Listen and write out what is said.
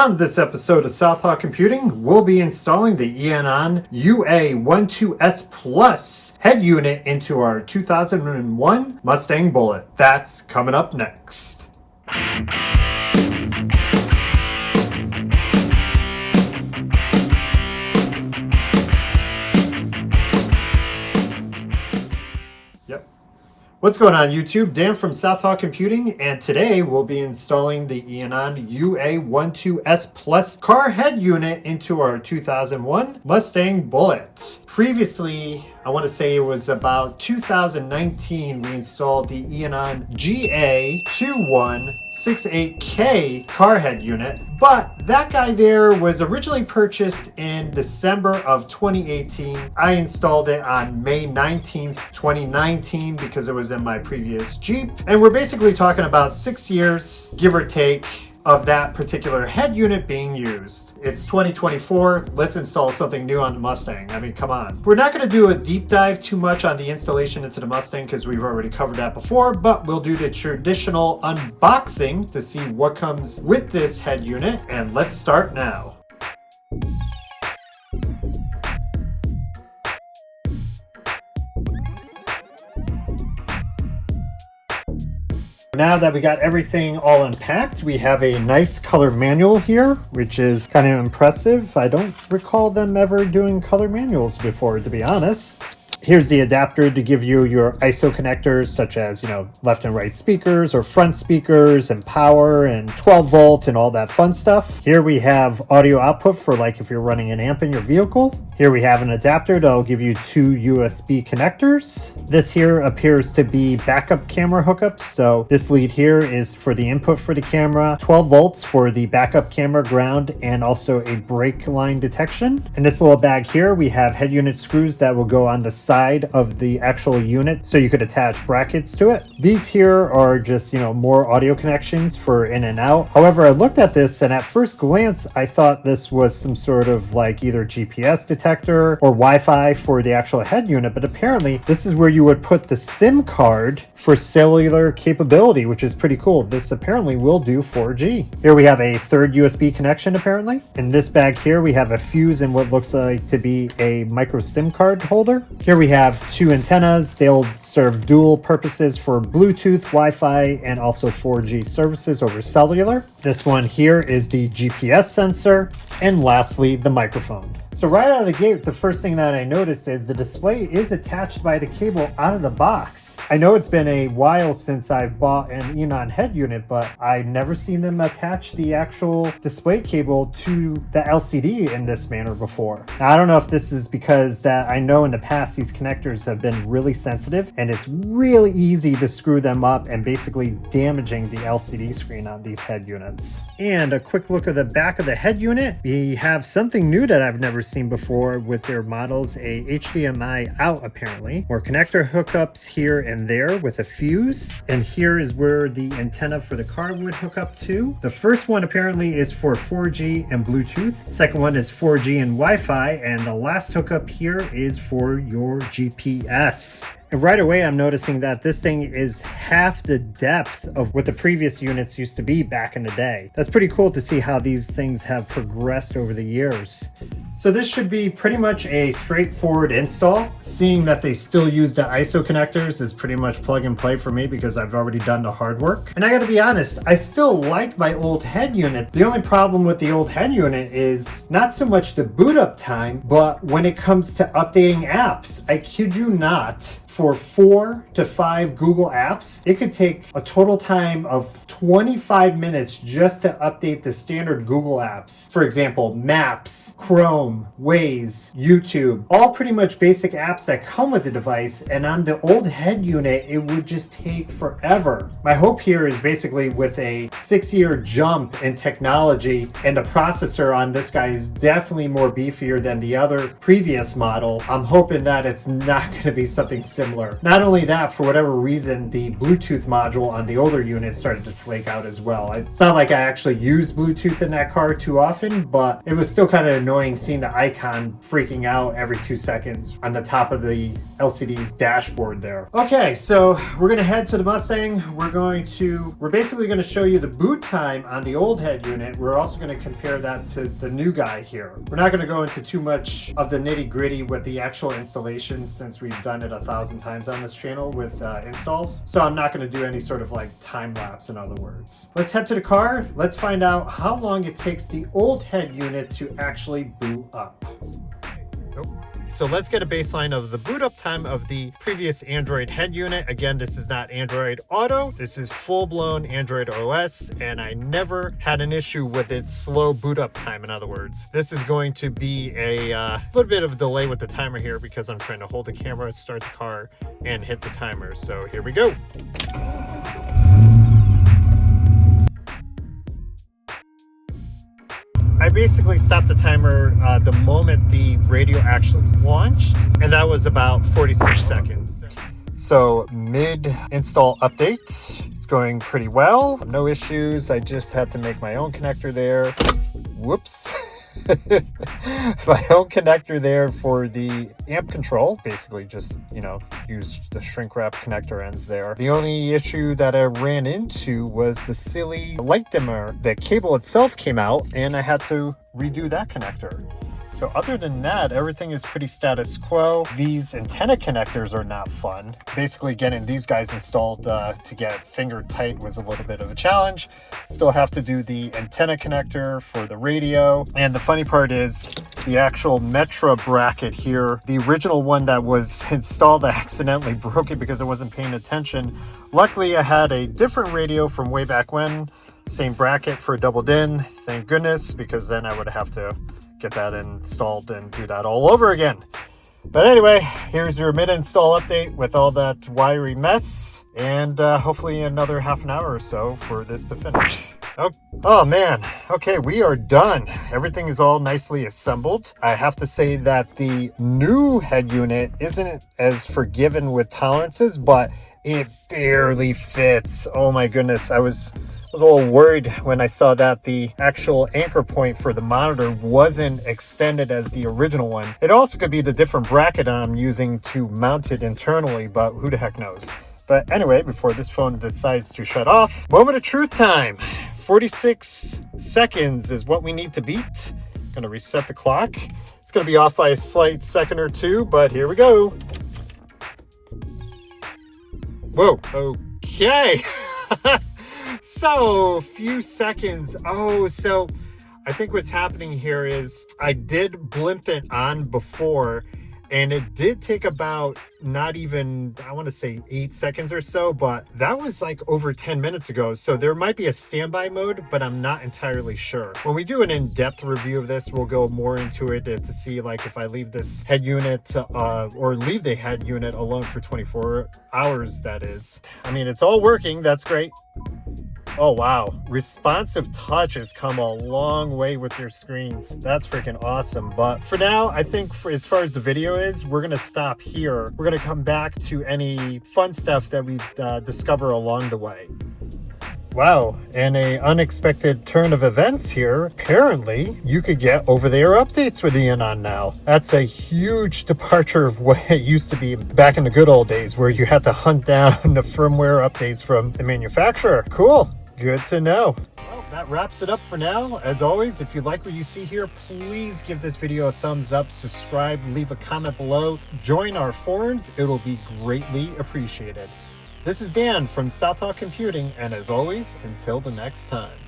On this episode of Southpaw Computing, we'll be installing the Eonon ua12s Plus head unit into our 2001 Mustang Bullitt. That's coming up next. What's going on YouTube? Dan from Southpaw Computing, and today we'll be installing the Eonon ua12s Plus car head unit into our 2001 Mustang Bullitt. Previously, I want to say it was about 2019, we installed the Eonon ua2168K car head unit, but that guy there was originally purchased in December of 2018. I installed it on May 19th, 2019 because it was in my previous Jeep, and we're basically talking about 6 years, give or take, of that particular head unit being used. It's 2024, let's install something new on the Mustang. I mean, come on. We're not going to do a deep dive too much on the installation into the Mustang because we've already covered that before, but we'll do the traditional unboxing to see what comes with this head unit, and let's start now. Now that we got everything all unpacked, we have a nice color manual here, which is kind of impressive. I don't recall them ever doing color manuals before, to be honest. Here's the adapter to give you your ISO connectors, such as, left and right speakers or front speakers and power and 12 volt and all that fun stuff. Here we have audio output for like if you're running an amp in your vehicle. Here we have an adapter that'll give you 2 USB connectors. This here appears to be backup camera hookups. So this lead here is for the input for the camera, 12 volts for the backup camera ground, and also a brake line detection. In this little bag here, we have head unit screws that will go on the side of the actual unit so you could attach brackets to it. These here are just, more audio connections for in and out. However, I looked at this and at first glance, I thought this was some sort of like either GPS detector or Wi-Fi for the actual head unit, but apparently this is where you would put the SIM card for cellular capability, which is pretty cool. This apparently will do 4G. Here we have a third USB connection apparently. In this bag here, we have a fuse and what looks like to be a micro SIM card holder. Here we have 2 antennas. They'll serve dual purposes for Bluetooth, Wi-Fi, and also 4G services over cellular. This one here is the GPS sensor. And lastly, the microphone. So right out of the gate, the first thing that I noticed is the display is attached by the cable out of the box. I know it's been a while since I've bought an Eonon head unit, but I've never seen them attach the actual display cable to the LCD in this manner before. Now, I don't know if this is because that I know in the past these connectors have been really sensitive and it's really easy to screw them up and basically damaging the LCD screen on these head units. And a quick look at the back of the head unit. We have something new that I've never seen before with their models, a HDMI out apparently. More connector hookups here and there with a fuse. And here is where the antenna for the car would hook up to. The first one apparently is for 4G and Bluetooth. Second one is 4G and Wi-Fi. And the last hookup here is for your GPS. And right away, I'm noticing that this thing is half the depth of what the previous units used to be back in the day. That's pretty cool to see how these things have progressed over the years. So this should be pretty much a straightforward install. Seeing that they still use the ISO connectors is pretty much plug and play for me because I've already done the hard work. And I gotta be honest, I still like my old head unit. The only problem with the old head unit is not so much the boot up time, but when it comes to updating apps, I kid you not, for 4 to 5 Google apps, it could take a total time of 25 minutes just to update the standard Google apps. For example, Maps, Chrome, Waze, YouTube, all pretty much basic apps that come with the device. And on the old head unit, it would just take forever. My hope here is basically with a 6-year jump in technology, and the processor on this guy is definitely more beefier than the other previous model. I'm hoping that it's not going to be something similar similar. Not only that, for whatever reason, the Bluetooth module on the older unit started to flake out as well. It's not like I actually use Bluetooth in that car too often, but it was still kind of annoying seeing the icon freaking out every 2 seconds on the top of the LCD's dashboard there. Okay, so we're gonna head to the Mustang. We're basically gonna show you the boot time on the old head unit. We're also gonna compare that to the new guy here. We're not gonna go into too much of the nitty gritty with the actual installation since we've done it 1,000 times on this channel with installs. So I'm not gonna do any sort of like time lapse, in other words. Let's head to the car. Let's find out how long it takes the old head unit to actually boot up. So let's get a baseline of the boot up time of the previous Android head unit. Again, this is not Android Auto. This is full-blown Android OS, and I never had an issue with its slow boot up time, in other words. This is going to be a little bit of a delay with the timer here because I'm trying to hold the camera, start the car, and hit the timer. So here we go. I basically stopped the timer the moment the radio actually launched, and that was about 46 seconds. So mid-install update, it's going pretty well. No issues. I just had to make my own connector there. Whoops. My own connector there for the amp control. Basically just, use the shrink wrap connector ends there. The only issue that I ran into was the silly light dimmer. The cable itself came out and I had to redo that connector. So other than that, everything is pretty status quo. These antenna connectors are not fun. Basically getting these guys installed to get finger tight was a little bit of a challenge. Still have to do the antenna connector for the radio. And the funny part is the actual Metra bracket here, the original one that was installed, I accidentally broke it because I wasn't paying attention. Luckily, I had a different radio from way back when. Same bracket for double DIN, thank goodness, because then I would have to get that installed and do that all over again. But anyway, here's your mid-install update with all that wiry mess, and hopefully another half an hour or so for this to finish. Oh man, okay, we are done. Everything is all nicely assembled. I have to say that the new head unit isn't as forgiving with tolerances, but it barely fits. Oh my goodness, I was a little worried when I saw that the actual anchor point for the monitor wasn't extended as the original one. It also could be the different bracket I'm using to mount it internally, but who the heck knows. But anyway, before this phone decides to shut off, moment of truth time. 46 seconds is what we need to beat. Gonna reset the clock. It's gonna be off by a slight second or two, but here we go. Whoa, okay. So, few seconds. Oh, so I think what's happening here is I did blimp it on before, and it did take about not even, I want to say 8 seconds or so, but that was like over 10 minutes ago. So there might be a standby mode, but I'm not entirely sure. When we do an in-depth review of this, we'll go more into it to see like if I leave this head unit or leave the head unit alone for 24 hours, that is. I mean, it's all working. That's great. Oh wow, responsive touch has come a long way with your screens. That's freaking awesome. But for now, I think as far as the video is, we're gonna stop here. We're gonna come back to any fun stuff that we discover along the way. Wow, and an unexpected turn of events here. Apparently, you could get over-the-air updates with Eonon now. That's a huge departure of what it used to be back in the good old days, where you had to hunt down the firmware updates from the manufacturer. Cool, good to know. Well, that wraps it up for now. As always, if you like what you see here, please give this video a thumbs up, subscribe, leave a comment below, join our forums. It will be greatly appreciated. This is Dan from Southhawk Computing, and as always, until the next time.